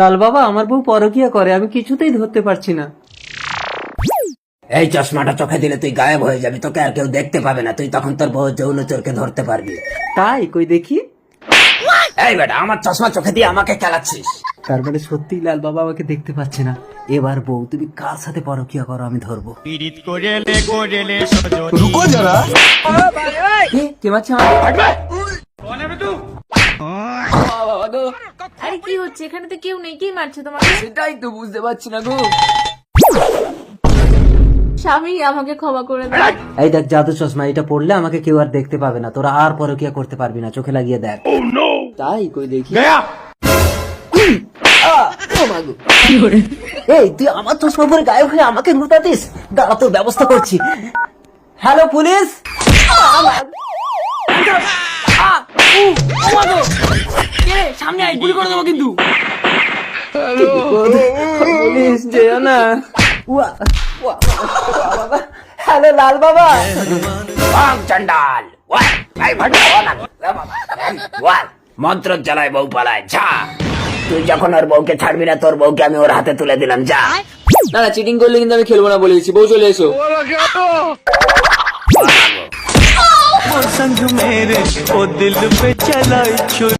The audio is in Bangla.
লাল বাবা, আমার বউ পরকিয়া করে, আমি কিছুতেই ধরতে পারছি না। এই চশমাটা চোখে দিলে তুই গায়েব হয়ে যাবি, তোকে আর কেউ দেখতে পাবে না, তুই তখন তোর বউ যৌন চোরকে ধরতে পারবি। তাই? কই দেখি। এই বেটা, আমার চশমা চোখে দিয়ে আমাকে খেলাচ্ছিস? তার মানে সত্যি লাল বাবা আমাকে দেখতে পাচ্ছে না। এবার বউ, তুমি কার সাথে পরকিয়া করো আমি ধরবো। रुको जरा। কে মারছে আমাকে? আরে কি হচ্ছে এখানে? তো কেউ নেই, কে মারছে তোমাকে? সেটাই তো বুঝতে পারছি না গো। স্বামী, আমাকে ক্ষমা করে দাও। এই দেখ জাদু চশমা, এটা পড়লে আমাকে কেউ আর দেখতে পাবে না, তোরা আর পরকিয়া করতে পারবি না, চোখে লাগিয়ে দেখ। তাই? কই দেখি। এই তুই আমার চশমা পরে গায়েব হয়ে আমাকে লুটাতিস? দাঁড়া, তোর ব্যবস্থা করছি। Hello police. সামনে আয়, গুলি করে দেবো কিন্তু। পুলিশ যেও না। হ্যালো লাল বাবা। চন্ডাল মন্ত্র চালায় বউ পালায়, যা। তুই যখন ওর বউকে ছাড়বি না, তোর বউকে আমি ওর হাতে তুলে দিলাম, যা। না না, চিটিং করলে কিন্তু আমি খেলবো না বলে দিচ্ছি। বউ চলে এসো। संग मेरे ओ दिल पे चला